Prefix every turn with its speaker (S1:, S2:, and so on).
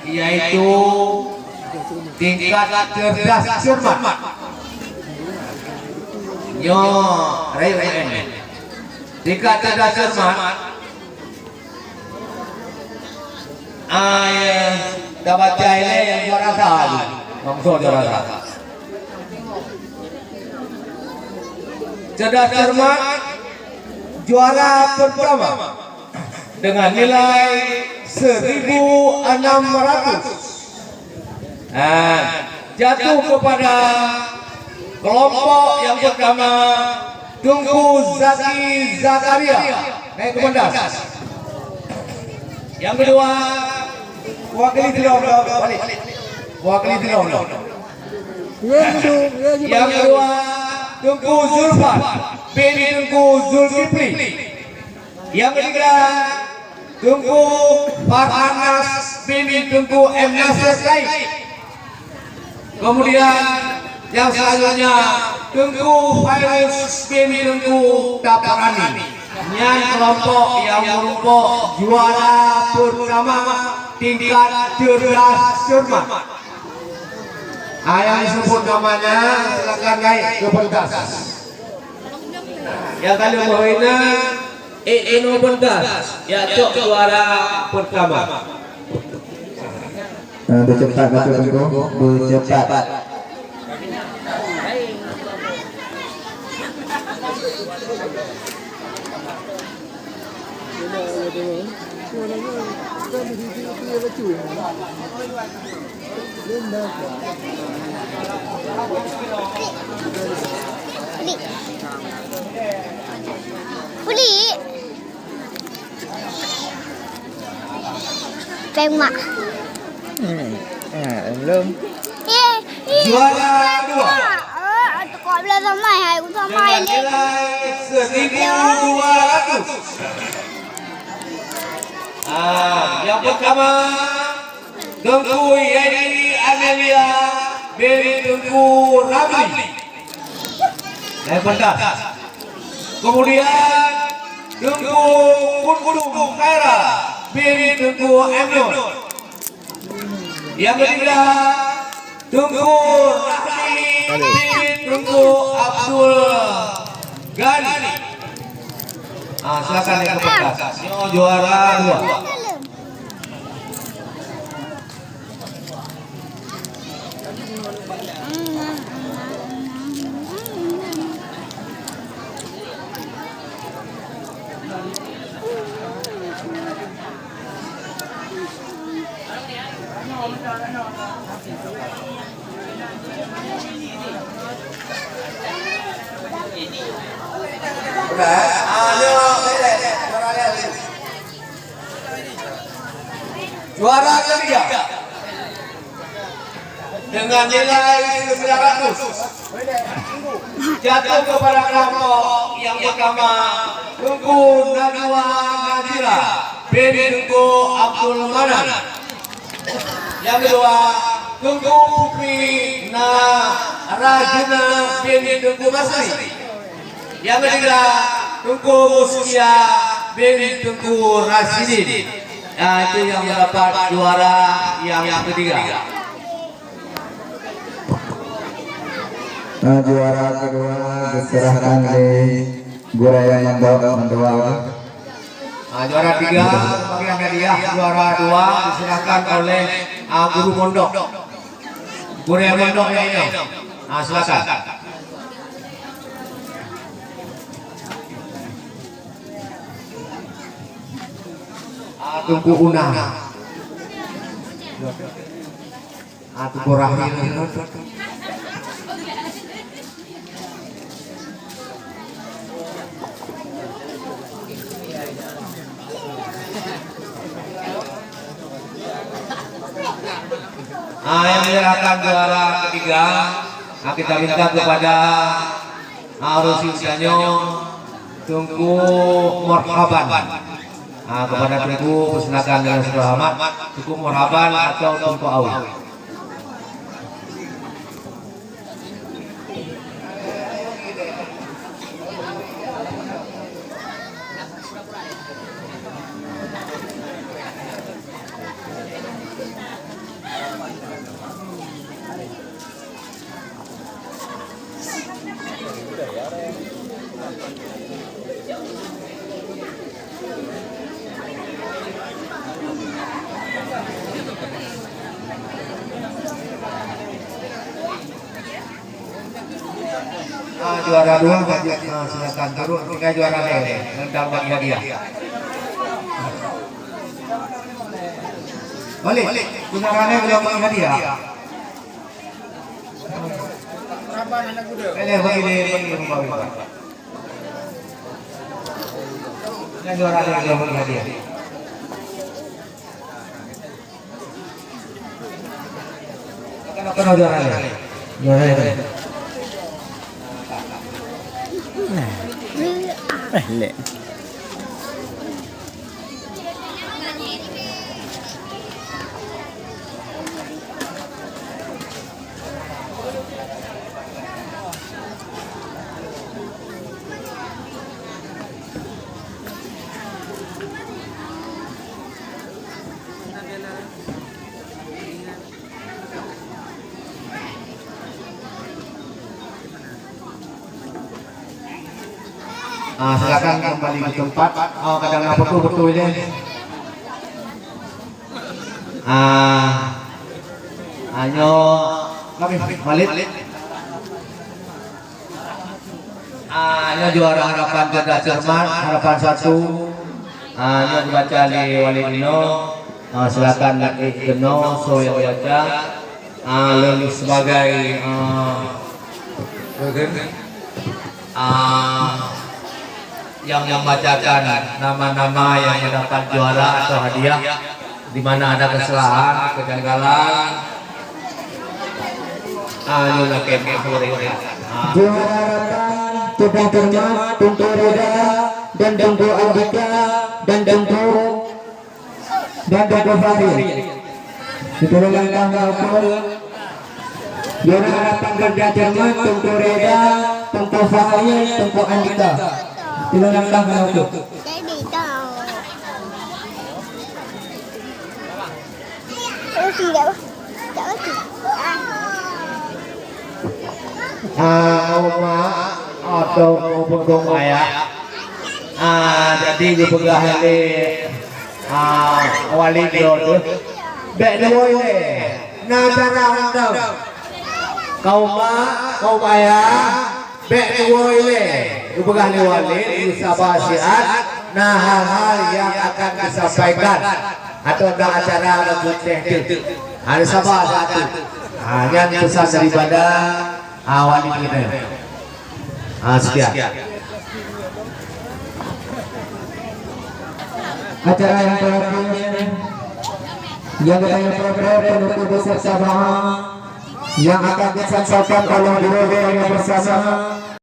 S1: yaitu tingkat cerdas cermat. Yo, Rayu tingkat cerdas cermat. Dapat jahilnya yang juara satu, langsung juara satu. Cerdas cermat juara pertama dengan nilai 1.600. Jatuh kepada kelompok yang pertama, Tungku Zaki Zakaria, naik ke pentas. Yang kedua, wakili Tilom, balik. Wakili Tilom. Yang kedua, Tungku Zulfan, Beni Tungku Zulkifli. Yang ketiga, Tungku Farhanas, Beni Tungku M. Nasir Said. Kemudian yang selanjutnya Tungku Fairuz, Beni Tungku Taparani. Yang kelompok yang merupakan juara pertama tingkat cerdas cermat. Yang disebut namanya silakan naik ke pentas. Yang kali menghina Eno pentas, yaitu juara pertama.
S2: Bercepat bercepat.
S3: Puli. Pengmak.
S2: Belum.
S1: Juara dua.
S3: Kau bilang sama hai, aku sama
S1: Dengan
S3: ini.
S1: nilai 1.200. Yang pertama Tungku Yedi Amelia Beni Tungku Ramli, naik pentas. Kemudian Tungku Kunku Khaira Beni Tungku Emnur. Yang ketiga Tungku Rahmi Beni Tungku Abdul Ghani. Silakan naik ke pentas. Juara dua. Juara ketiga dengan nilai 900 jatuh kepada kelompok yang pertama, Tungku Najwa Najira Beni Tungku Abdul Manan. Yang kedua, Tungku Putri Rajuna Beni Tungku Masri. Yang ketiga, Tungku Muskia Beni Tungku Rasidin. Itu yang mendapat juara yang ketiga.
S2: Juara kedua diserahkan di Guraya Mandawal.
S1: Juara tiga bagian hadiah, juara dua diserahkan oleh guru pondok Guraya Mondoknya ini. Silakan. Tungku Una, Tungku Rahim. Yang menyerahkan juara ketiga, kita minta kepada Rusi Usanyo, Tungku Morhaban. Kepada Tungku silakan dengan selamat, Tungku Morhaban atau Tungku Awi. juara 2 silakan turun. Tinggal juara deh. Rendang bagi hadiah. Balik. Juaranya belum bagi hadiah. Bagi Tinggal juara deh belum bagi hadiah. Kenapa juara deh? Juara deh.
S2: Lek.
S1: Silakan kembali ke tempat. Kadang betul ini. Hanya kami balik. Hanya juara harapan Cerdas Cermat, harapan 1. Hanya dibaca di Walidino. Silakan lagi Geno Soyo baca. Lulus sebagai yang membacakan nama-nama yang mendapat juara atau hadiah di mana ada kesalahan, kejanggalan.
S2: Juarakan Cerdas Cermat, Tunggu Reda dan Tunggu Andika dan Tunggu Fahri. Setelah tanggal juara harapan Cerdas Cermat, Tunggu Reda, Tunggu Fahri, Tunggu Andika. Setelah tanggal
S3: Jadi tahu. Terus enggak.
S1: Atau punggung ayah. Jadi dipegang di wali dia tu. Bek dua ini. Nagara undang. Kau ayah. Bek dua ini. Dipegang di wali. Sabah siat. Nah hal-hal yang akan disampaikan atau ada acara atau teknik. Ada sabah satu. Yang pesan daripada wali kita. Sekian.
S2: acara yang terakhir yang kita program penutup bersama yang akan disampaikan oleh dua yang bersama